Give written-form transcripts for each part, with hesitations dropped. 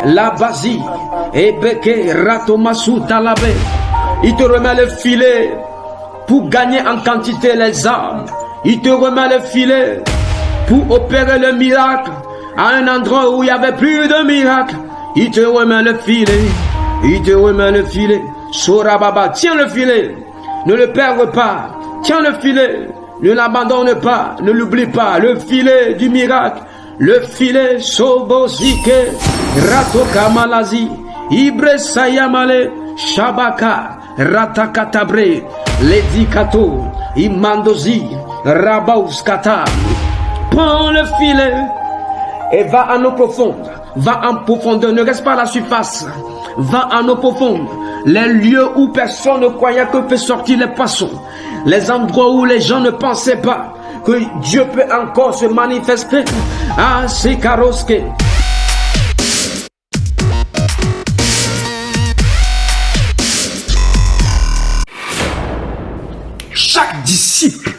la basi, et beke ratomasu talabé. Il te remet le filet pour gagner en quantité les âmes. Il te remet le filet pour opérer le miracle à un endroit où il n'y avait plus de miracle. Il te remet le filet. Il te remet le filet. Sorababa, tiens le filet. Ne le perds pas. Tiens le filet. Ne l'abandonne pas. Ne l'oublie pas. Le filet du miracle. Le filet Sobosike. Ratoka Malazi. Ibre Sayamale. Shabaka. Ratakatabre. Ledikato. Imandozi. Rabauskata. Prends le filet et va en eau profonde. Va en profondeur, ne reste pas à la surface. Va en eau profonde. Les lieux où personne ne croyait que peut sortir les poissons. Les endroits où les gens ne pensaient pas que Dieu peut encore se manifester. Ah, c'est Karoske. Chaque disciple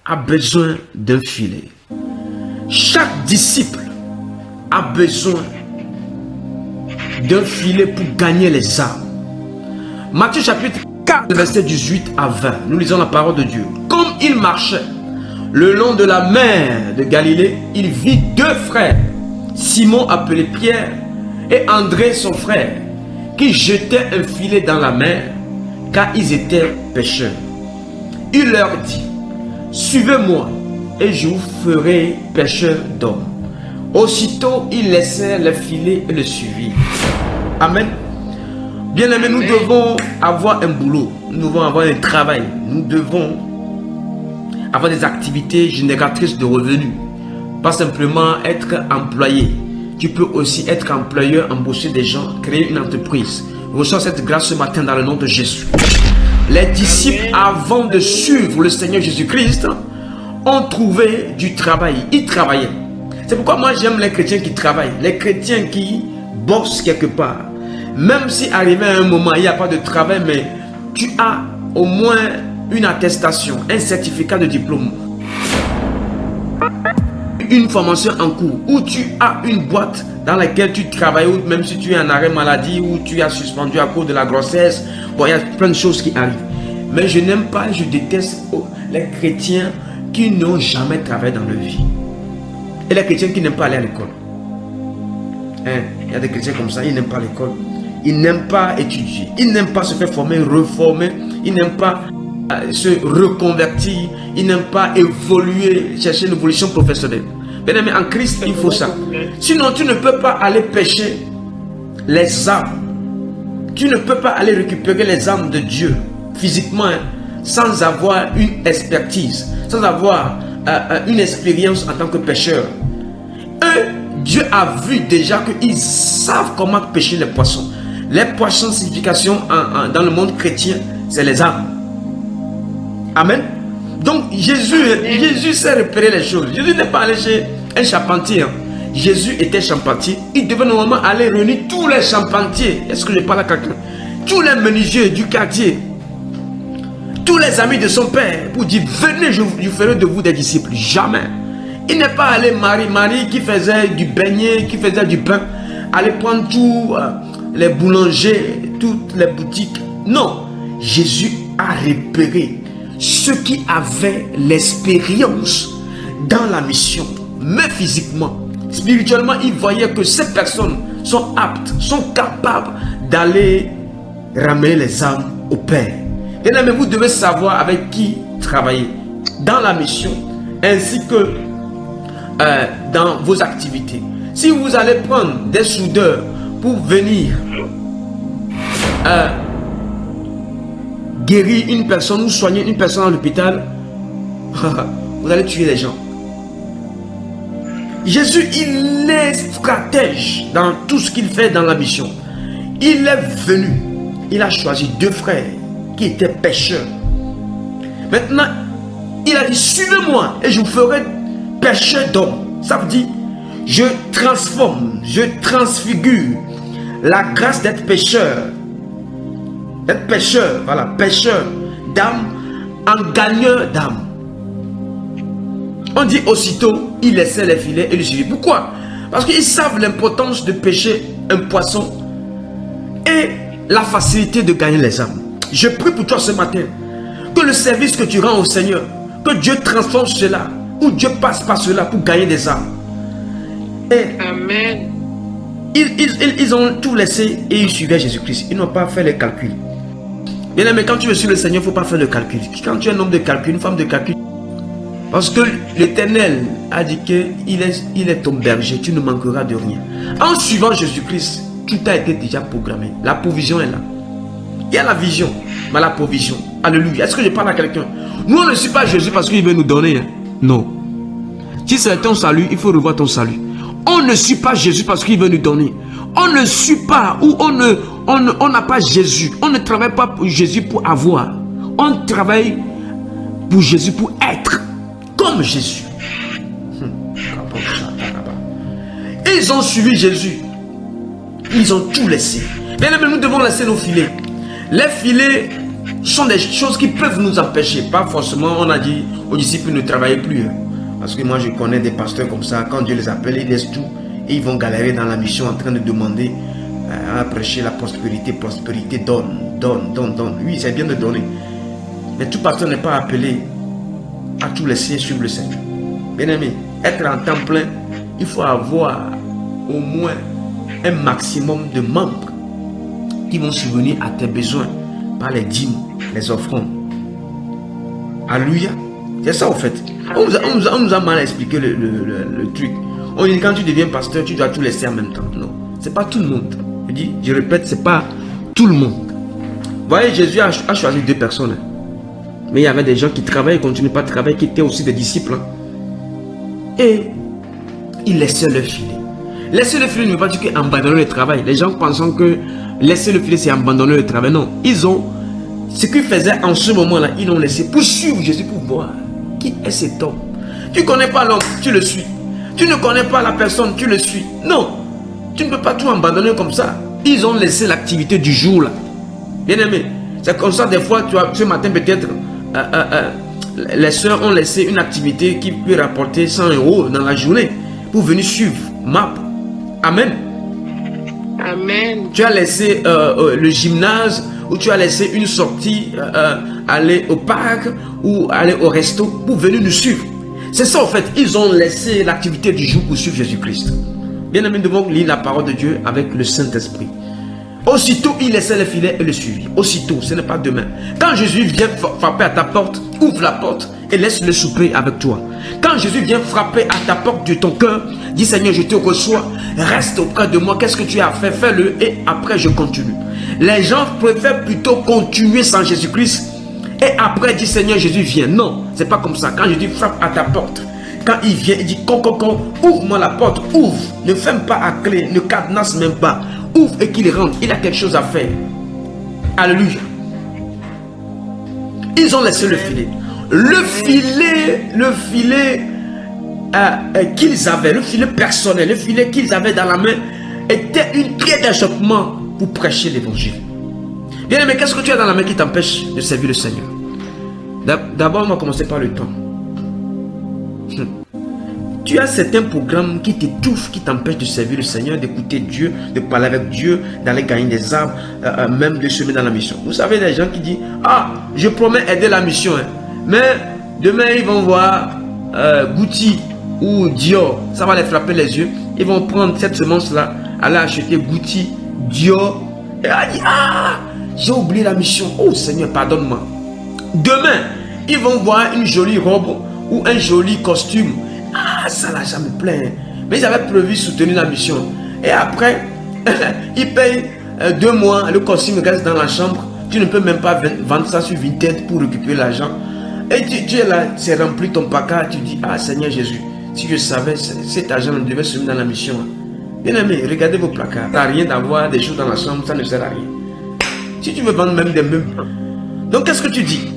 a besoin d'un filet. Chaque disciple a besoin d'un filet pour gagner les âmes. Matthieu chapitre 4, verset 18 à 20. Nous lisons la parole de Dieu. Comme il marchait le long de la mer de Galilée, il vit deux frères, Simon appelé Pierre et André son frère, qui jetaient un filet dans la mer, car ils étaient pêcheurs. Il leur dit: suivez-moi et je vous ferai pêcheurs d'hommes. Aussitôt, ils laissèrent le filet et le suivirent. Amen. Bien-aimés, nous devons avoir un boulot. Nous devons avoir un travail. Nous devons avoir des activités génératrices de revenus. Pas simplement être employé. Tu peux aussi être employeur, embaucher des gens, créer une entreprise. Reçois cette grâce ce matin dans le nom de Jésus. Les disciples, avant de suivre le Seigneur Jésus-Christ, ont trouvé du travail. Ils travaillaient. C'est pourquoi moi j'aime les chrétiens qui travaillent. Les chrétiens qui bossent quelque part. Même si arrivé à un moment, il n'y a pas de travail, mais tu as au moins une attestation, un certificat de diplôme. Une formation en cours, où tu as une boîte dans laquelle tu travailles, ou même si tu es en arrêt maladie, ou tu as suspendu à cause de la grossesse. Bon, il y a plein de choses qui arrivent. Mais je n'aime pas, je déteste les chrétiens qui n'ont jamais travaillé dans leur vie. Et les chrétiens qui n'aiment pas aller à l'école. Il y a des chrétiens comme ça, ils n'aiment pas l'école. Ils n'aiment pas étudier. Ils n'aiment pas se faire former, reformer. Ils n'aiment pas se reconvertir. Ils n'aiment pas évoluer, chercher une évolution professionnelle. Bien aimé, en Christ, il faut ça. Sinon, tu ne peux pas aller pêcher les âmes. Tu ne peux pas aller récupérer les âmes de Dieu physiquement sans avoir une expertise, sans avoir une expérience en tant que pêcheur. Eux, Dieu a vu déjà qu'ils savent comment pêcher les poissons. Les poissons, signification dans le monde chrétien, c'est les âmes. Amen. Donc Jésus sait repérer les choses. Jésus n'est pas allé chez un charpentier. Jésus était charpentier. Il devait normalement aller réunir tous les charpentiers. Est-ce que je parle à quelqu'un? Tous les menuisiers du quartier. Tous les amis de son père. Pour dire, venez, je ferai de vous des disciples. Jamais. Il n'est pas allé Marie qui faisait du beignet, qui faisait du pain. Aller prendre tous les boulangers, toutes les boutiques. Non. Jésus a repéré ceux qui avaient l'expérience dans la mission. Mais physiquement, spirituellement, il voyait que ces personnes sont aptes, sont capables d'aller ramener les âmes au Père. Et là, mais vous devez savoir avec qui travailler dans la mission, ainsi que dans vos activités. Si vous allez prendre des soudeurs pour venir guérir une personne ou soigner une personne à l'hôpital, vous allez tuer les gens. Jésus, il est stratège dans tout ce qu'il fait dans la mission. Il est venu, il a choisi deux frères qui étaient pêcheurs. Maintenant, il a dit, suivez-moi et je vous ferai pêcheurs d'hommes. Ça veut dire, je transforme, je transfigure la grâce d'être pêcheur. D'être pêcheur, voilà, pêcheur d'âme en gagneur d'âme. On dit aussitôt, il laissait les filets et le suivit. Pourquoi? Parce qu'ils savent l'importance de pêcher un poisson et la facilité de gagner les âmes. Je prie pour toi ce matin que le service que tu rends au Seigneur, que Dieu transforme cela, ou Dieu passe par cela pour gagner des âmes. Et Amen. Ils ont tout laissé et ils suivaient Jésus-Christ. Ils n'ont pas fait les calculs. Bien aimé, quand tu veux suivre le Seigneur, il ne faut pas faire le calcul. Quand tu es un homme de calcul, une femme de calcul, parce que l'Éternel a dit qu'il est ton berger, tu ne manqueras de rien. En suivant Jésus-Christ, tout a été déjà programmé. La provision est là. Il y a la vision, mais la provision. Alléluia. Est-ce que je parle à quelqu'un? Nous, on ne suit pas Jésus parce qu'il veut nous donner. Hein? Non. Si c'est ton salut, il faut revoir ton salut. On ne suit pas Jésus parce qu'il veut nous donner. On ne suit pas ou on n'a pas Jésus. On ne travaille pas pour Jésus pour avoir. On travaille pour Jésus pour être comme Jésus. Ils ont suivi Jésus. Ils ont tout laissé. Bien aimé, nous devons laisser nos filets. Les filets sont des choses qui peuvent nous empêcher. Pas forcément, on a dit aux disciples ne travaillez plus. Parce que moi je connais des pasteurs comme ça, quand Dieu les appelle, ils laissent tout. Et ils vont galérer dans la mission en train de demander à prêcher la prospérité. Prospérité, donne. Oui, c'est bien de donner. Mais tout pasteur n'est pas appelé à tout laisser suivre le Seigneur. Bien aimé, être en temps plein, il faut avoir au moins un maximum de membres qui vont subvenir à tes besoins par les dîmes, les offrandes. Alléluia. C'est ça au fait. On nous a mal expliqué le truc. On dit quand tu deviens pasteur, tu dois tout laisser en même temps. Non, c'est pas tout le monde. Je répète, c'est pas tout le monde. Vous voyez, Jésus a choisi 2 personnes. Mais il y avait des gens qui travaillaient, qui ne continuaient pas de travailler, qui étaient aussi des disciples. Et ils laissaient le filet. Laisser le filet ne veut pas dire qu'abandonner le travail. Les gens pensent que laisser le filet, c'est abandonner le travail. Non, ils ont ce qu'ils faisaient en ce moment-là, ils l'ont laissé pour suivre Jésus, pour voir qui est cet homme. Tu ne connais pas l'homme, tu le suis. Tu ne connais pas la personne, tu le suis. Non, tu ne peux pas tout abandonner comme ça. Ils ont laissé l'activité du jour là. Bien aimé, c'est comme ça des fois, tu vois, ce matin peut-être, les soeurs ont laissé une activité qui peut rapporter 100 € dans la journée pour venir suivre MAP. Amen. Amen. Tu as laissé le gymnase, ou tu as laissé une sortie, aller au parc ou aller au resto pour venir nous suivre. C'est ça en fait, ils ont laissé l'activité du jour pour suivre Jésus-Christ. Bien aimé, nous devons lire la parole de Dieu avec le Saint-Esprit. Aussitôt, il laissait le filet et le suivit. Aussitôt, ce n'est pas demain. Quand Jésus vient frapper à ta porte, ouvre la porte et laisse-le souper avec toi. Quand Jésus vient frapper à ta porte de ton cœur, dis Seigneur, je te reçois, reste auprès de moi. Qu'est-ce que tu as fait? Fais-le et après je continue. Les gens préfèrent plutôt continuer sans Jésus-Christ et après dire Seigneur, Jésus vient. Non, c'est pas comme ça. Quand Jésus frappe à ta porte, quand il vient, il dit ouvre-moi la porte, ouvre. Ne ferme pas à clé, ne cadenasse même pas. Ouvre et qu'il rentre, il a quelque chose à faire. Alléluia. Ils ont laissé le filet. Le filet qu'ils avaient, le filet personnel, le filet qu'ils avaient dans la main, était une clé d'achoppement pour prêcher l'évangile. Bien aimé, qu'est-ce que tu as dans la main qui t'empêche de servir le Seigneur? D'abord, on va commencer par le temps. Tu as certains programmes qui t'étouffent, qui t'empêchent de servir le Seigneur, d'écouter Dieu, de parler avec Dieu, d'aller gagner des âmes, même de semer dans la mission. Vous savez, des gens qui disent, ah, je promets aider la mission, hein, mais demain ils vont voir Gucci ou Dior, ça va les frapper les yeux. Ils vont prendre cette semence-là, aller acheter Gucci, Dior, et elle dit, ah, j'ai oublié la mission. Oh Seigneur, pardonne-moi. Demain, ils vont voir une jolie robe ou un joli costume. Ah, ça là, ça me plaît. Mais ils avaient prévu soutenir la mission. Et après, ils payent 2 mois, le costume reste dans la chambre. Tu ne peux même pas vendre ça sur Vinted pour récupérer l'argent. Et tu es là, c'est rempli ton placard. Tu dis, ah Seigneur Jésus, si je savais, cet argent devait se mettre dans la mission. Bien aimé, regardez vos placards. Ça n'a rien d'avoir des choses dans la chambre, ça ne sert à rien. Si tu veux vendre même des meubles. Donc qu'est-ce que tu dis?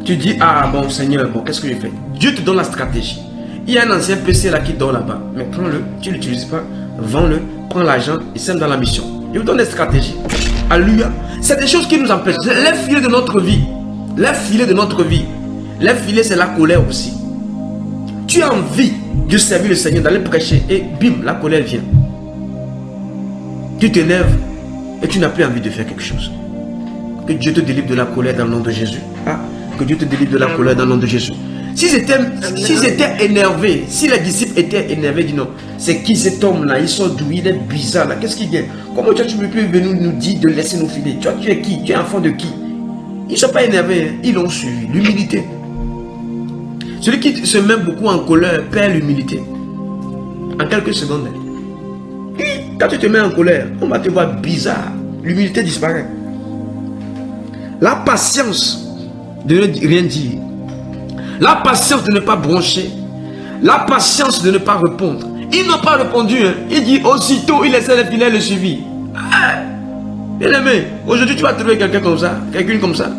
Tu dis, ah bon Seigneur, bon, qu'est-ce que je fais? Dieu te donne la stratégie. Il y a un ancien PC là qui dort là-bas. Mais prends-le, tu ne l'utilises pas, vends-le, prends l'argent et sème dans la mission. Je vous donne des stratégies. Alléluia. C'est des choses qui nous empêchent. Les filets de notre vie. Les filets de notre vie. Les filets, c'est la colère aussi. Tu as envie de servir le Seigneur, d'aller prêcher et bim, la colère vient. Tu t'énerves et tu n'as plus envie de faire quelque chose. Que Dieu te délivre de la colère dans le nom de Jésus. Ah, que Dieu te délivre de la colère dans le nom de Jésus. S'ils étaient énervés, si les disciples étaient énervés, dis non, c'est qui cet homme-là? Il sort d'où? Il est bizarre là. Qu'est-ce qu'il vient? Comment tu peux plus venir nous dire de laisser nous filer? Tu es qui? Tu es enfant de qui? Ils ne sont pas énervés, hein. Ils l'ont suivi. L'humilité. Celui qui se met beaucoup en colère perd l'humilité. En quelques secondes. Quand tu te mets en colère, on va te voir bizarre. L'humilité disparaît. La patience de ne rien dire. La patience de ne pas broncher. La patience de ne pas répondre. Ils n'ont pas répondu. Hein. Il dit aussitôt, il laissait les filets le suivi. Bien aimé, aujourd'hui tu vas trouver quelqu'un comme ça, quelqu'une comme ça.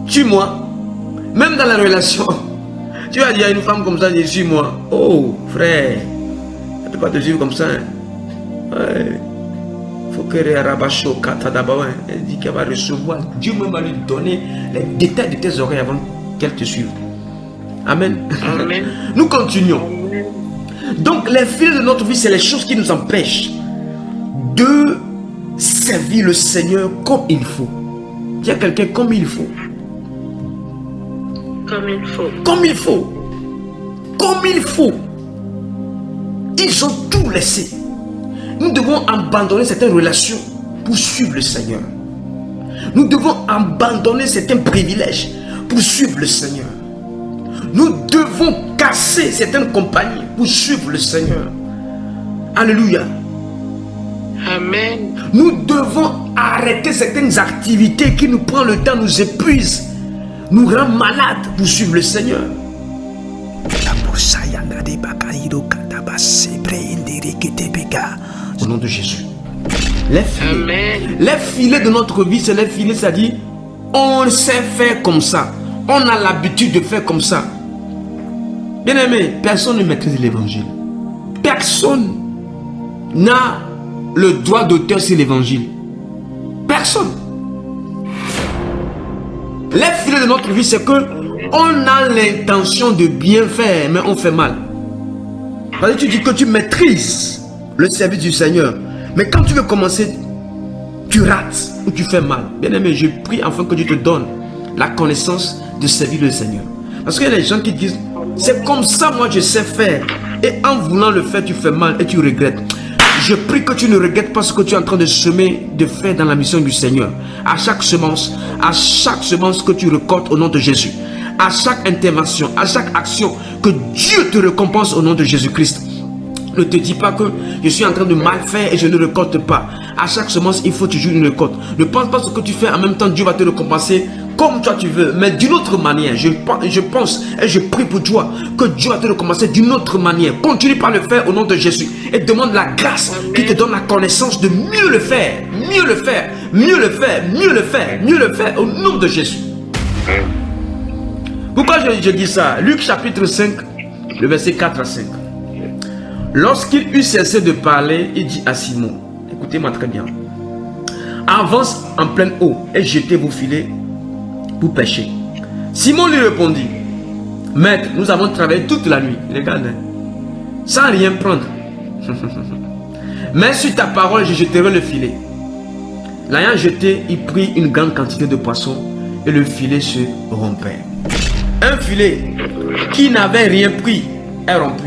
Tue-moi. Même dans la relation, tu vas dire à une femme comme ça, suis-moi. Oh, frère, elle ne peut pas te suivre comme ça. Hein. Ouais. Faut que Rabacho Katadabawa, elle dit qu'elle va recevoir. Dieu même va lui donner les détails de tes oreilles avant qu'elle te suive. Amen. Amen. Nous continuons. Donc les filets de notre vie, c'est les choses qui nous empêchent de servir le Seigneur comme il faut. Il y a quelqu'un comme il faut. Comme il faut. Comme il faut. Comme il faut. Ils ont tout laissé. Nous devons abandonner certaines relations pour suivre le Seigneur. Nous devons abandonner certains privilèges pour suivre le Seigneur. Nous devons casser certaines compagnies pour suivre le Seigneur. Alléluia. Amen. Nous devons arrêter certaines activités qui nous prennent le temps, nous épuisent, nous rendent malades pour suivre le Seigneur. Au nom de Jésus. Les filets de notre vie, c'est les filets, c'est-à-dire, on sait faire comme ça. On a l'habitude de faire comme ça. Bien aimé, personne ne maîtrise l'évangile. Personne n'a le droit d'auteur sur l'évangile. Personne. Les filets de notre vie, c'est que on a l'intention de bien faire, mais on fait mal. Parce que tu dis que tu maîtrises le service du Seigneur, mais quand tu veux commencer, tu rates ou tu fais mal. Bien aimé, je prie afin que Dieu te donne la connaissance de servir le Seigneur. Parce qu'il y a des gens qui disent, c'est comme ça moi je sais faire, et en voulant le faire tu fais mal et tu regrettes. Je prie que tu ne regrettes pas ce que tu es en train de semer, de faire dans la mission du Seigneur. À chaque semence que tu récoltes au nom de Jésus, à chaque intervention, à chaque action, que Dieu te récompense au nom de Jésus-Christ. Ne te dis pas que je suis en train de mal faire et je ne récolte pas. À chaque semence, il faut toujours une récolte. Ne pense pas ce que tu fais en même temps, Dieu va te récompenser comme toi tu veux, mais d'une autre manière. Je pense et je prie pour toi que Dieu va te récompenser d'une autre manière. Continue par le faire au nom de Jésus et demande la grâce qui te donne la connaissance de mieux le faire, mieux le faire, mieux le faire, mieux le faire, mieux le faire au nom de Jésus. Pourquoi je dis ça? Luc chapitre 5, le verset 4 à 5. Lorsqu'il eut cessé de parler, il dit à Simon, écoutez-moi très bien, avance en pleine eau et jetez vos filets pour pêcher. Simon lui répondit, maître, nous avons travaillé toute la nuit, regarde, sans rien prendre. Mais sur ta parole, je jeterai le filet. L'ayant jeté, il prit une grande quantité de poissons et le filet se rompait. Un filet qui n'avait rien pris est rompu.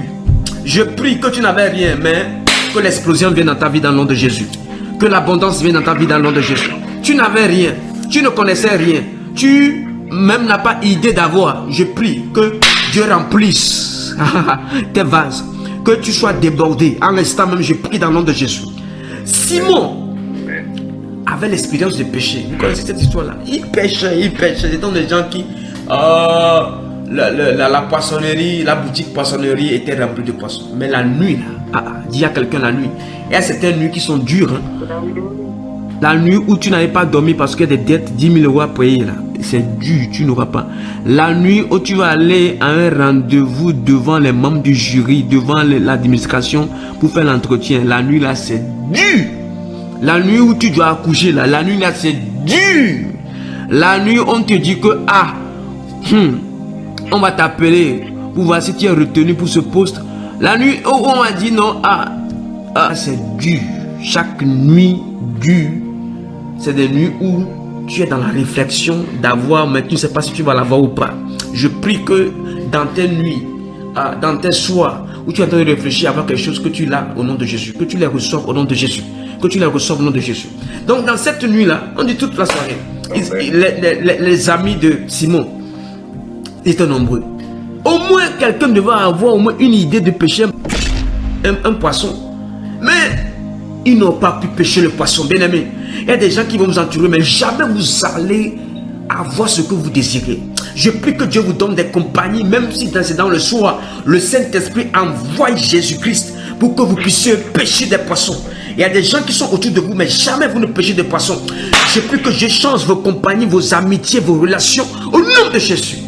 Je prie que tu n'avais rien, mais que l'explosion vienne dans ta vie dans le nom de Jésus. Que l'abondance vienne dans ta vie dans le nom de Jésus. Tu n'avais rien, tu ne connaissais rien, tu même n'as pas idée d'avoir. Je prie que Dieu remplisse tes vases, que tu sois débordé. En l'instant même, je prie dans le nom de Jésus. Simon avait l'expérience de péché. Vous connaissez cette histoire-là? Il pêchait. C'est donc des gens qui... la poissonnerie, la boutique poissonnerie était remplie de poissons. Mais la nuit, là, dis à quelqu'un la nuit. Il y a certaines nuits qui sont dures. Hein. La nuit où tu n'avais pas dormi parce qu'il y a des dettes, 10 000 € à payer là. C'est dur, tu n'auras pas. La nuit où tu vas aller à un rendez-vous devant les membres du jury, devant l'administration pour faire l'entretien. La nuit là, c'est dur. La nuit où tu dois accoucher là, la nuit là, c'est dur. La nuit, on te dit que on va t'appeler pour voir si tu es retenu pour ce poste. La nuit où on m'a dit non, c'est dur. chaque nuit dure, c'est des nuits où tu es dans la réflexion d'avoir, mais tu ne sais pas si tu vas l'avoir ou pas. Je prie que dans tes nuits, dans tes soirs, où tu es en train de réfléchir à avoir quelque chose, que tu l'as au nom de Jésus, que tu les reçoives au nom de Jésus, que tu les reçoives au nom de Jésus. Donc dans cette nuit-là, on dit toute la soirée, les amis de Simon étaient nombreux. Au moins quelqu'un devait avoir au moins une idée de pêcher un poisson. Mais ils n'ont pas pu pêcher le poisson, bien aimé. Il y a des gens qui vont vous entourer, mais jamais vous allez avoir ce que vous désirez. Je prie que Dieu vous donne des compagnies, même si c'est dans le soir, le Saint-Esprit envoie Jésus-Christ pour que vous puissiez pêcher des poissons. Il y a des gens qui sont autour de vous, mais jamais vous ne pêchez des poissons. Je prie que Dieu change vos compagnies, vos amitiés, vos relations, au nom de Jésus.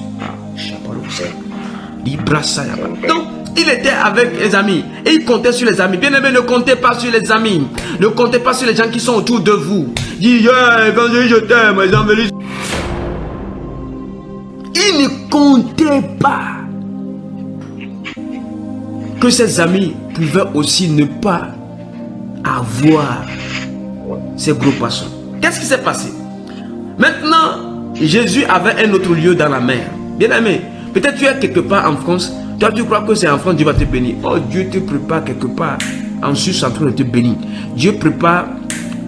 Donc, il était avec les amis et il comptait sur les amis. Bien aimé, ne comptez pas sur les amis. Ne comptez pas sur les gens qui sont autour de vous. Dis, quand je t'aime, les amis. Il ne comptait pas que ses amis pouvaient aussi ne pas avoir ces gros poissons. Qu'est-ce qui s'est passé? Maintenant, Jésus avait un autre lieu dans la mer. Bien aimé, peut-être tu es quelque part en France. Toi, tu crois que c'est en France Dieu va te bénir. Oh, Dieu te prépare quelque part en Suisse en train de te bénir. Dieu prépare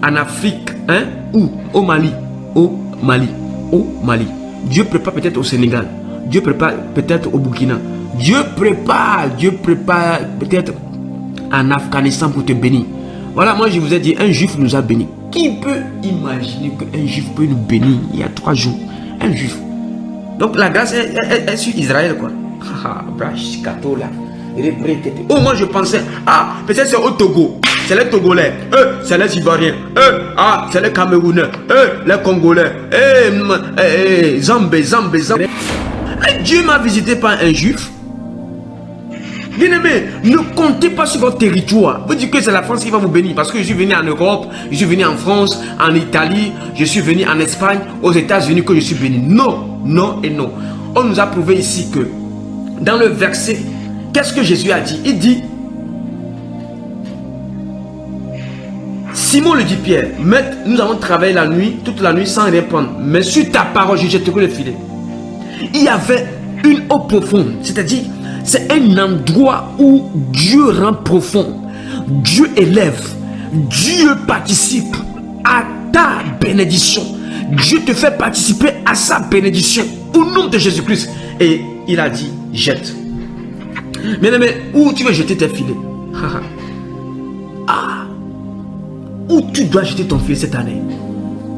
en Afrique, hein, ou au Mali. Au Mali. Au Mali. Dieu prépare peut-être au Sénégal. Dieu prépare peut-être au Burkina. Dieu prépare peut-être en Afghanistan pour te bénir. Voilà, moi je vous ai dit, un juif nous a bénis. Qui peut imaginer qu'un juif peut nous bénir il y a 3 jours? Un juif. Donc la grâce est sur Israël, quoi. Oh, moi je pensais, peut-être c'est au Togo, c'est les Togolais, c'est les Ivoiriens, c'est les Camerounais, les Congolais, Zambé. Dieu m'a visité par un juif. Bien aimé, ne comptez pas sur votre territoire. Vous dites que c'est la France qui va vous bénir. Parce que je suis venu en Europe, je suis venu en France, en Italie, je suis venu en Espagne, aux États-Unis que je suis béni. Non, non et non. On nous a prouvé ici que dans le verset, qu'est-ce que Jésus a dit? Il dit, Simon le dit Pierre, Maître, nous avons travaillé la nuit, toute la nuit sans rien prendre. Mais sur ta parole, je jetterai le filet. Il y avait une eau profonde, c'est-à-dire, c'est un endroit où Dieu rend profond, Dieu élève, Dieu participe à ta bénédiction. Dieu te fait participer à sa bénédiction au nom de Jésus-Christ. Et il a dit, jette. Bien aimé, où tu veux jeter tes filets? Où tu dois jeter ton filet cette année?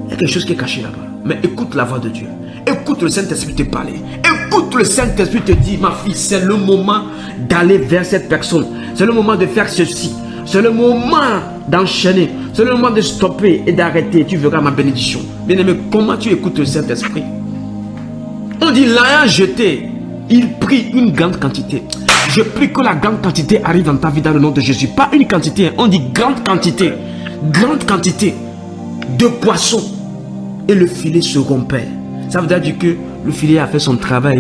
Il y a quelque chose qui est caché là-bas. Mais écoute la voix de Dieu. Écoute le Saint-Esprit te parler. Écoute le Saint-Esprit te dire, ma fille, c'est le moment d'aller vers cette personne. C'est le moment de faire ceci. C'est le moment d'enchaîner. C'est le moment de stopper et d'arrêter. Tu verras ma bénédiction. Bien aimé, comment tu écoutes le Saint-Esprit? On dit, l'ayant jeté, il prit une grande quantité. Je prie que la grande quantité arrive dans ta vie dans le nom de Jésus. Pas une quantité, on dit grande quantité. Grande quantité de poissons. Et le filet se rompait. Ça veut dire que le filet a fait son travail.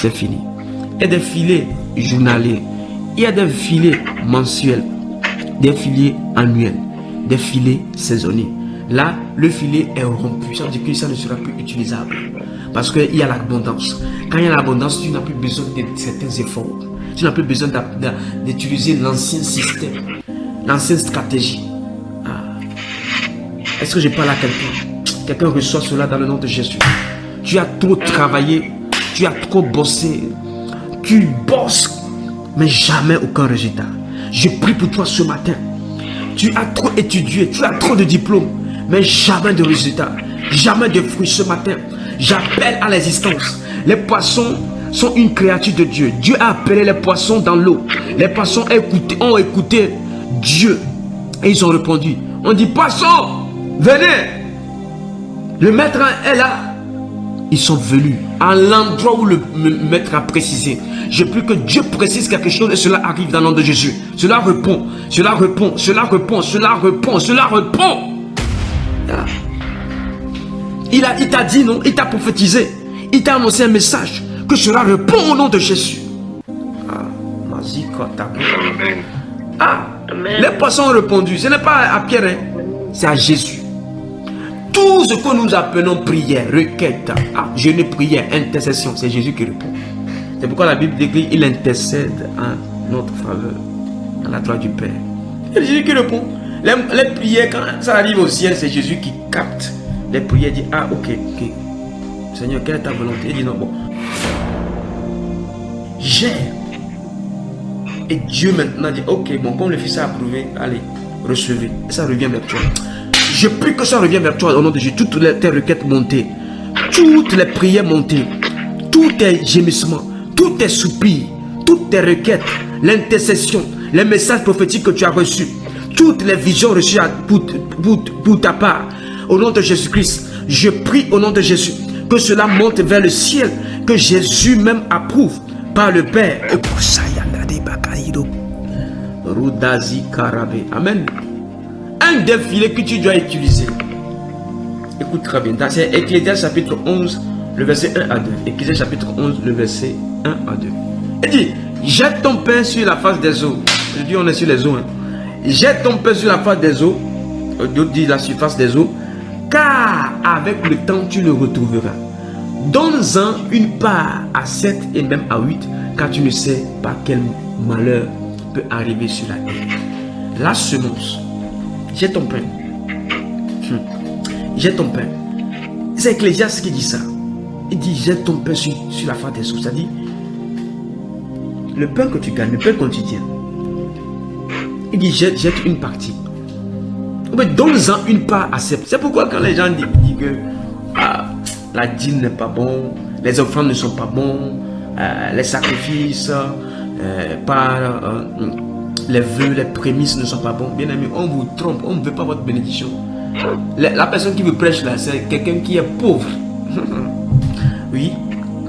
C'est fini. Il y a des filets journaliers. Il y a des filets mensuels. Des filets annuels. Des filets saisonniers. Là, le filet est rompu. Ça veut dire que ça ne sera plus utilisable. Parce qu'il y a l'abondance. Quand il y a l'abondance, tu n'as plus besoin de certains efforts. Tu n'as plus besoin d'utiliser l'ancien système. L'ancienne stratégie. Est-ce que je parle à quelqu'un? Quelqu'un reçoit cela dans le nom de Jésus. Tu as trop travaillé. Tu as trop bossé. Tu bosses. Mais jamais aucun résultat. Je prie pour toi ce matin. Tu as trop étudié. Tu as trop de diplômes. Mais jamais de résultat. Jamais de fruits ce matin. J'appelle à l'existence. Les poissons sont une créature de Dieu. Dieu a appelé les poissons dans l'eau. Les poissons ont écouté Dieu. Et ils ont répondu. On dit, poissons, venez. Le maître est là. Ils sont venus à l'endroit où le maître a précisé. Je prie que Dieu précise quelque chose et cela arrive dans le nom de Jésus. Cela répond, cela répond, cela répond, cela répond, cela répond. Il t'a dit non, il t'a prophétisé. Il t'a annoncé un message que cela répond au nom de Jésus. Amen. Les poissons ont répondu. Ce n'est pas à Pierre, hein, c'est à Jésus. Tout ce que nous appelons prière, requête, jeûne, prière, intercession, c'est Jésus qui répond. C'est pourquoi la Bible décrit qu'il intercède en notre faveur, à la droite du Père. C'est Jésus qui répond. Les prières, quand ça arrive au ciel, c'est Jésus qui capte les prières. Il dit, ok. Seigneur, quelle est ta volonté? Il dit, non, bon. J'ai. Et Dieu maintenant dit, ok, bon, comme le Fils a approuvé, allez, recevez. Et ça revient vers toi. Je prie que ça revienne vers toi au nom de Jésus. Toutes tes requêtes montées, toutes les prières montées, tous tes gémissements, tous tes soupirs, toutes tes requêtes, l'intercession, les messages prophétiques que tu as reçus, toutes les visions reçues pour ta part, au nom de Jésus-Christ, je prie au nom de Jésus que cela monte vers le ciel, que Jésus même approuve par le Père. Amen. Un des filets que tu dois utiliser. Écoute très bien. C'est Ecclésias chapitre 11, le verset 1 à 2. Ecclésias chapitre 11, le verset 1 à 2. Il dit, jette ton pain sur la face des eaux. Je dis, on est sur les eaux. Hein. Jette ton pain sur la face des eaux. D'autres disent la surface des eaux. Car avec le temps, tu le retrouveras. Donne-en une part à 7 et même à 8, car tu ne sais pas quel malheur peut arriver sur la terre. La semence. Jette ton pain. Jette ton pain. C'est Ecclésias qui dit ça. Il dit jette ton pain sur la face des eaux. C'est-à-dire, le pain que tu gagnes, le pain quotidien. Il dit jette une partie. Donne-en une part à 7. C'est pourquoi quand les gens disent que la dîme n'est pas bon, les offrandes ne sont pas bons, les sacrifices, les vœux, les prémices ne sont pas bons. Bien aimé, on vous trompe, on ne veut pas votre bénédiction. La personne qui vous prêche là, c'est quelqu'un qui est pauvre. Oui.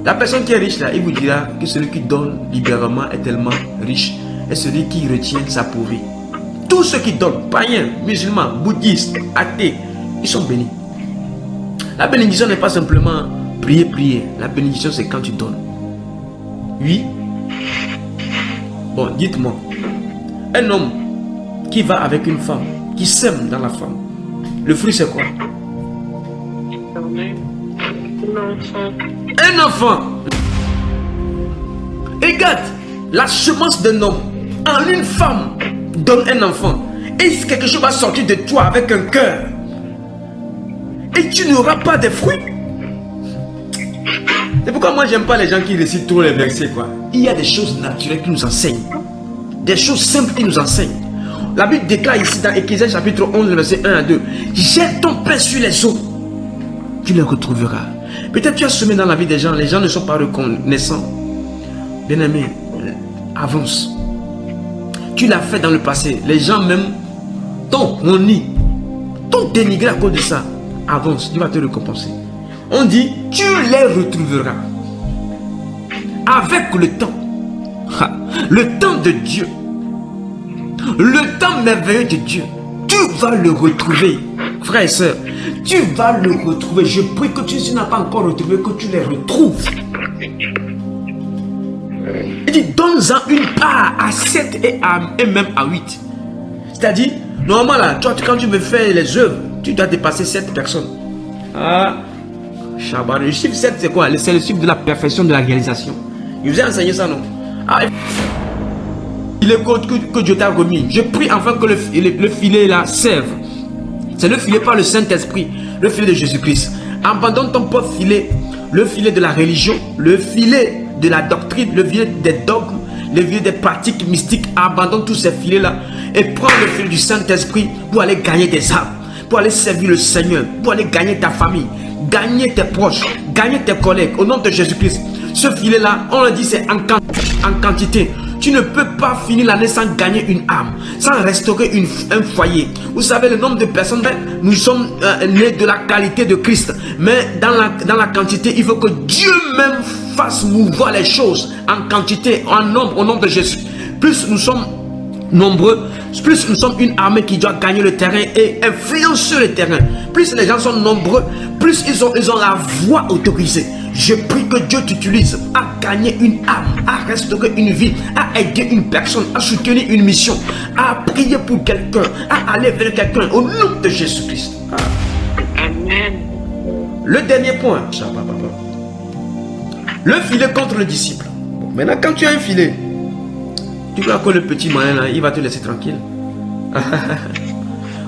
La personne qui est riche là, il vous dira que celui qui donne libéralement est tellement riche. Et celui qui retient sa pauvreté. Tous ceux qui donnent, païens, musulmans, bouddhistes, athées, ils sont bénis. La bénédiction n'est pas simplement prier. La bénédiction, c'est quand tu donnes. Oui. Bon, dites-moi. Un homme qui va avec une femme, qui sème dans la femme, le fruit c'est quoi? Un enfant. Regarde, la semence d'un homme en une femme donne un enfant. Et quelque chose va sortir de toi avec un cœur. Et tu n'auras pas de fruits. C'est pourquoi moi j'aime pas les gens qui récitent trop les versets quoi. Il y a des choses naturelles qui nous enseignent. Des choses simples qui nous enseignent. La Bible déclare ici dans Ecclésias chapitre 11 verset 1 à 2. Jette ton pain sur les eaux. Tu les retrouveras. Peut-être tu as semé dans la vie des gens. Les gens ne sont pas reconnaissants. Bien aimé, avance. Tu l'as fait dans le passé. Les gens même t'ont reni, t'ont dénigré à cause de ça. Avance, Dieu va te récompenser. On dit, tu les retrouveras. Avec le temps. Le temps de Dieu. Le temps merveilleux de Dieu. Tu vas le retrouver. Frères et sœurs, tu vas le retrouver. Je prie que tu n'as pas encore retrouvé, que tu les retrouves. Il dit, donne-en une part à 7 et même à 8. C'est-à-dire, normalement là, toi, quand tu veux faire les œuvres, tu dois dépasser 7 personnes. Shabbat. Le chiffre 7, c'est quoi? C'est le chiffre de la perfection de la réalisation. Je vous ai enseigné ça, non? Il est que Dieu t'a remis. Je prie enfin que le filet là serve. C'est le filet par le Saint-Esprit, le filet de Jésus-Christ. Abandonne ton propre filet, le filet de la religion, le filet de la doctrine, le filet des dogmes, le filet des pratiques mystiques. Abandonne tous ces filets là et prends le filet du Saint-Esprit pour aller gagner des âmes, pour aller servir le Seigneur, pour aller gagner ta famille, gagner tes proches, gagner tes collègues au nom de Jésus-Christ. Ce filet là, on le dit, c'est en quantité. Tu ne peux pas finir l'année sans gagner une âme, sans restaurer un foyer. Vous savez, le nombre de personnes, nous sommes nés de la qualité de Christ. Mais dans la quantité, il faut que Dieu même fasse mouvoir les choses en quantité, en nombre, au nom de Jésus. Plus nous sommes nombreux, plus nous sommes une armée qui doit gagner le terrain et influencer le terrain. Plus les gens sont nombreux, plus ils ont la voix autorisée. Je prie que Dieu t'utilise à gagner une âme, à restaurer une vie, à aider une personne, à soutenir une mission, à prier pour quelqu'un, à aller vers quelqu'un au nom de Jésus-Christ. Amen. Le dernier point, le filet contre le disciple. Bon, maintenant, quand tu as un filet, tu crois que le petit malin là, il va te laisser tranquille.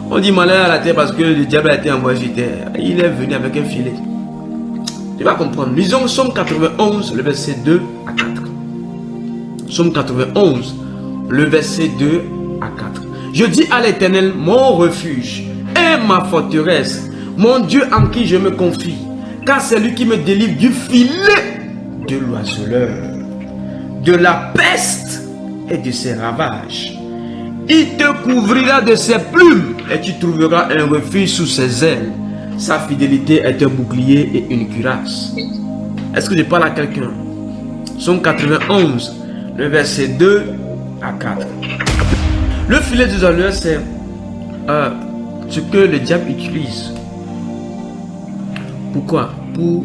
On dit malin à la terre parce que le diable a été envoyé sur terre. Il est venu avec un filet. Tu vas comprendre. Lisons Somme 91, le verset 2 à 4. Somme 91, le verset 2 à 4. Je dis à l'Éternel, mon refuge et ma forteresse, mon Dieu en qui je me confie, car c'est lui qui me délivre du filet de l'oiseleur, de la peste et de ses ravages. Il te couvrira de ses plumes et tu trouveras un refuge sous ses ailes. Sa fidélité est un bouclier et une cuirasse. Est-ce que je parle à quelqu'un? Somme 91, le verset 2 à 4. Le filet des oiseleurs, c'est ce que le diable utilise. Pourquoi? Pour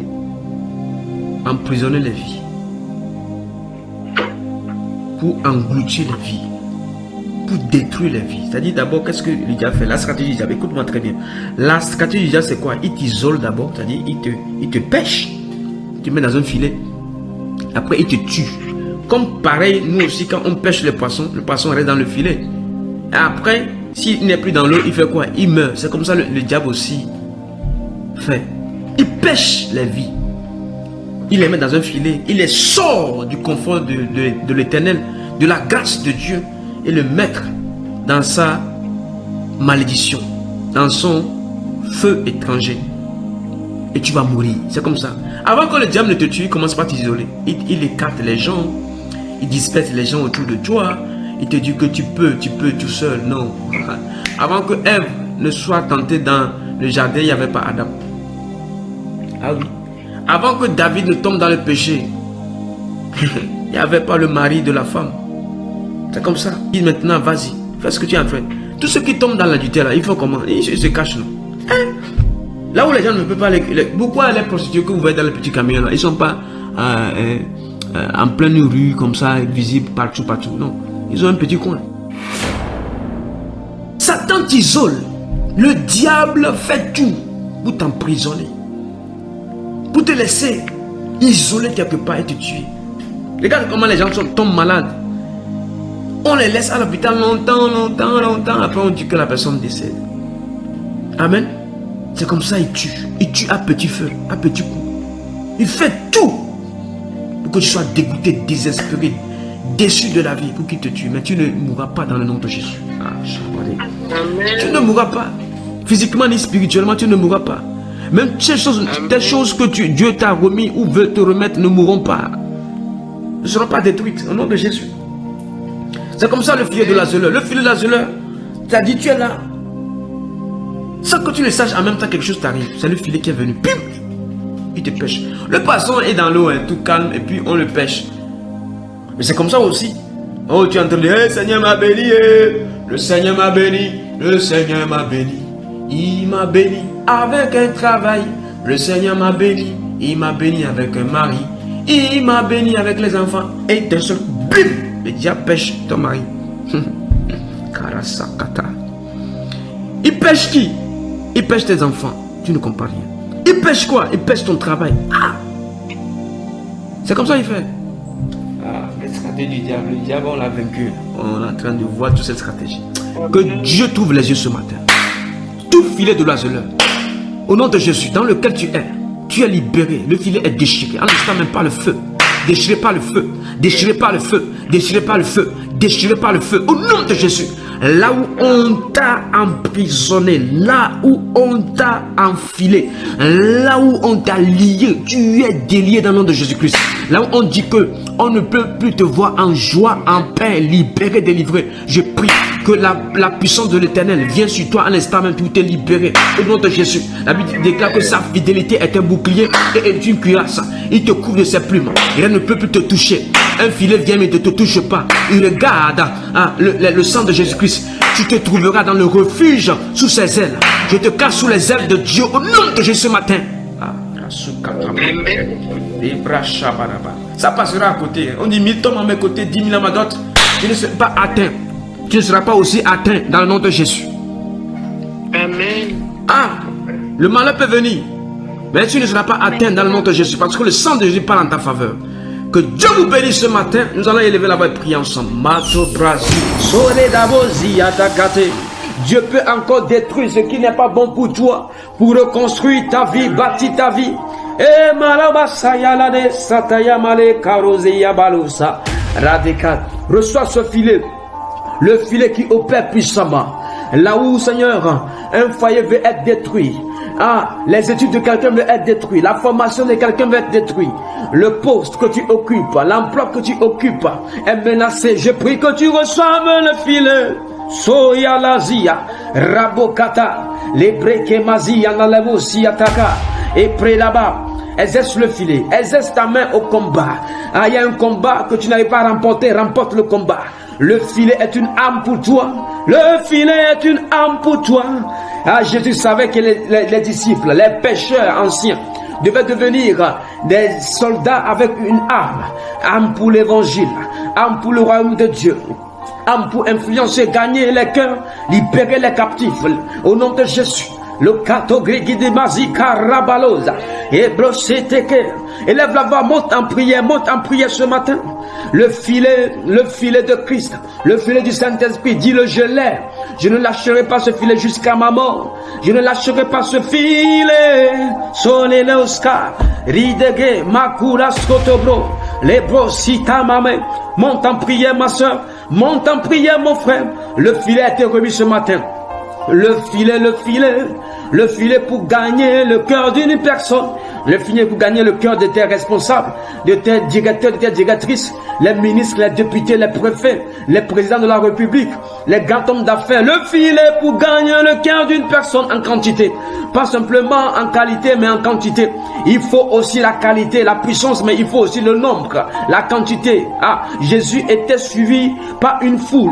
emprisonner les vies, pour engloutir les vies, pour détruire les vies. C'est-à-dire d'abord, qu'est-ce que le diable fait? La stratégie du diable, écoute-moi très bien. La stratégie du diable, c'est quoi? Il t'isole d'abord, c'est-à-dire il te pêche, tu mets dans un filet, après il te tue. Comme pareil, nous aussi, quand on pêche le poisson reste dans le filet. Et après, s'il n'est plus dans l'eau, il fait quoi? Il meurt. C'est comme ça le diable aussi fait. Il pêche les vies. Il les met dans un filet. Il les sort du confort de l'Éternel, de la grâce de Dieu, et le mettre dans sa malédiction, dans son feu étranger. Et tu vas mourir. C'est comme ça. Avant que le diable ne te tue, il commence par t'isoler. Il écarte les gens. Il disperse les gens autour de toi. Il te dit que tu peux tout seul. Non. Avant que Ève ne soit tentée dans le jardin, il n'y avait pas Adam. Ah oui. Avant que David ne tombe dans le péché, il n'y avait pas le mari de la femme. C'est comme ça. Il dit maintenant, vas-y, fais ce que tu as fait. Tous ceux qui tombent dans l'adultère, il faut comment? Ils se cachent, non? Là où les gens ne peuvent pas pourquoi les prostituées que vous voyez dans les petits camions là, ils ne sont pas en pleine rue comme ça, visibles partout. Non, ils ont un petit coin. Satan t'isole. Le diable fait tout pour t'emprisonner, pour te laisser isolé quelque part et te tuer. Regarde comment les gens tombent malades. On les laisse à l'hôpital longtemps. Après on dit que la personne décède. Amen. C'est comme ça, il tue. Il tue à petit feu, à petit coup. Il fait tout pour que tu sois dégoûté, désespéré, déçu de la vie, pour qu'il te tue. Mais tu ne mourras pas dans le nom de Jésus. Tu ne mourras pas. Physiquement ni spirituellement, tu ne mourras pas. Même ces choses que Dieu t'a remis ou veut te remettre ne mourront pas. Ne seront pas détruites au nom de Jésus. C'est comme ça le filet de l'oiseleur. Le filet de l'oiseleur, t'as dit tu es là. Sans que tu le saches, en même temps quelque chose t'arrive. C'est le filet qui est venu. Pim! Il te pêche. Le poisson est dans l'eau, tout calme, et puis on le pêche. Mais c'est comme ça aussi. Oh, tu es en train de dire, hey, Seigneur m'a béni. Le Seigneur m'a béni. Le Seigneur m'a béni. Il m'a béni avec un travail. Le Seigneur m'a béni. Il m'a béni avec un mari. Il m'a béni avec les enfants. Et d'un seul, bim! Le diable pêche ton mari. Karasakata. Il pêche qui? Il pêche tes enfants. Tu ne comprends rien. Il pêche quoi? Il pêche ton travail. Ah! C'est comme ça qu'il fait. Ah, les stratégies du diable. Le diable, on l'a vaincu. On est en train de voir toutes ces stratégies. Que Dieu t'ouvre les yeux ce matin. Tout filet de l'oiseleur, au nom de Jésus, dans lequel tu es libéré. Le filet est déchiré. En l'instant même par le feu. Déchiré par le feu. Déchiré par le feu. Déchiré par le feu. Déchiré par le feu. Au nom de Jésus. Là où on t'a emprisonné, là où on t'a enfilé, là où on t'a lié, tu es délié dans le nom de Jésus-Christ. Là où on dit que on ne peut plus te voir en joie, en paix, libéré, délivré. Je prie que la puissance de l'Éternel vienne sur toi à l'instant même, tu es libéré. Au nom de Jésus. La Bible déclare que sa fidélité est un bouclier et est une cuirasse. Il te couvre de ses plumes. Rien ne peut plus te toucher. Un filet vient mais ne te touche pas. Il regarde le sang de Jésus-Christ. Tu te trouveras dans le refuge sous ses ailes. Je te cache sous les ailes de Dieu au nom de Jésus ce matin. Ça passera à côté. On dit 1000 tombent à mes côtés, 10 000 à ma droite. Tu ne seras pas atteint. Tu ne seras pas aussi atteint dans le nom de Jésus. Amen. Ah, le malheur peut venir, mais tu ne seras pas atteint dans le nom de Jésus, parce que le sang de Jésus parle en ta faveur. Que Dieu vous bénisse ce matin. Nous allons élever la voix et prier ensemble. Dieu peut encore détruire ce qui n'est pas bon pour toi, pour reconstruire ta vie, bâtir ta vie. Et reçois ce filet, le filet qui opère puissamment. Là où, Seigneur, un foyer veut être détruit. Ah, les études de quelqu'un veulent être détruites. La formation de quelqu'un veut être détruite. Le poste que tu occupes, l'emploi que tu occupes est menacé. Je prie que tu reçoives le filet. Soya lazia, rabokata, les brekemazia, nalevosi ataka, et près là-bas. Exerce le filet, exerce ta main au combat. Ah, il y a un combat que tu n'arrives pas à remporter, remporte le combat. Le filet est une âme pour toi. Le filet est une âme pour toi. Ah, Jésus savait que les disciples, les pécheurs anciens, devaient devenir des soldats avec une âme. Âme pour l'évangile, âme pour le royaume de Dieu. Âme pour influencer, gagner les cœurs, libérer les captifs. Au nom de Jésus. Le catogrégui de Mazika Rabalosa. Et broseteke. Élève la voix, monte en prière ce matin. Le filet de Christ, le filet du Saint-Esprit, dis-le, je l'ai. Je ne lâcherai pas ce filet jusqu'à ma mort. Je ne lâcherai pas ce filet. Solele Oscar, Ridege, Makura Skotobro, Lebro Sita Mame. Monte en prière, ma soeur. Monte en prière, mon frère. Le filet a été remis ce matin. Le filet pour gagner le cœur d'une personne. Le filet pour gagner le cœur de tes responsables, de tes directeurs, de tes directrices, les ministres, les députés, les préfets, les présidents de la République, les grands hommes d'affaires. Le filet pour gagner le cœur d'une personne en quantité. Pas simplement en qualité, mais en quantité. Il faut aussi la qualité, la puissance, mais il faut aussi le nombre, la quantité. Ah, Jésus était suivi par une foule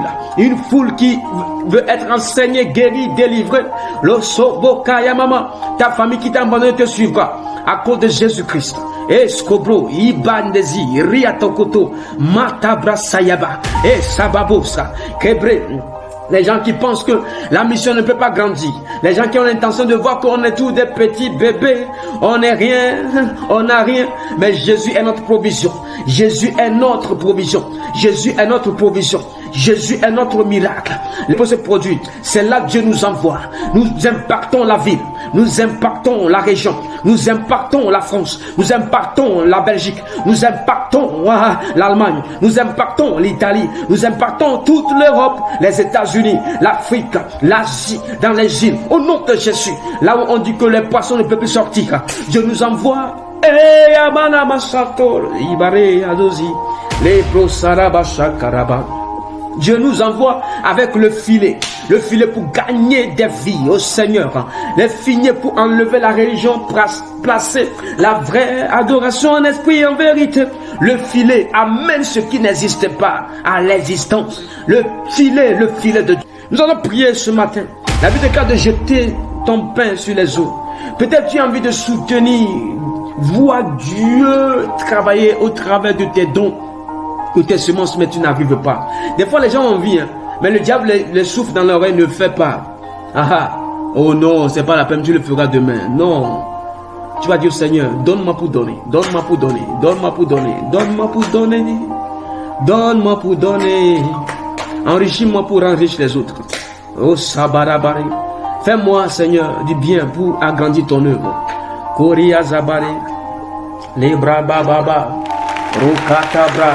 qui veut être enseignée, guérie, délivrée. Le Soboka Yamama, ta famille qui t'a abandonné te suivra à cause de Jésus-Christ. Escobro, Ibandezi, Riatokoto, Matabra Sayaba, et Sababosa, Kebre. Les gens qui pensent que la mission ne peut pas grandir. Les gens qui ont l'intention de voir qu'on est tous des petits bébés. On n'est rien, on n'a rien. Mais Jésus est notre provision. Jésus est notre provision. Jésus est notre provision. Jésus est notre miracle. Les choses se produisent. C'est là que Dieu nous envoie. Nous impactons la ville. Nous impactons la région. Nous impactons la France. Nous impactons la Belgique. Nous impactons l'Allemagne. Nous impactons l'Italie. Nous impactons toute l'Europe, les États-Unis, l'Afrique, l'Asie, dans les îles. Au nom de Jésus. Là où on dit que les poissons ne peuvent plus sortir. Dieu nous envoie. Dieu nous envoie avec le filet pour gagner des vies au Seigneur, le filet pour enlever la religion, placer la vraie adoration en esprit et en vérité. Le filet amène ce qui n'existe pas à l'existence. Le filet de Dieu. Nous allons prier ce matin. La vie de cas de jeter ton pain sur les eaux. Peut-être tu as envie de soutenir, voir Dieu travailler au travers de tes dons, que tes semences, mais tu n'arrives pas. Des fois, les gens ont envie, mais le diable les souffle dans l'oreille, ne fait pas. Oh non, c'est pas la peine, tu le feras demain. Non. Tu vas dire, Seigneur, donne-moi pour donner, donne-moi pour donner, donne-moi pour donner, donne-moi pour donner, donne-moi pour donner. Enrichis-moi pour enrichir les autres. Oh, sabarabari. Fais-moi, Seigneur, du bien pour agrandir ton œuvre. Koria zabare, lebra bababa, rokatabra.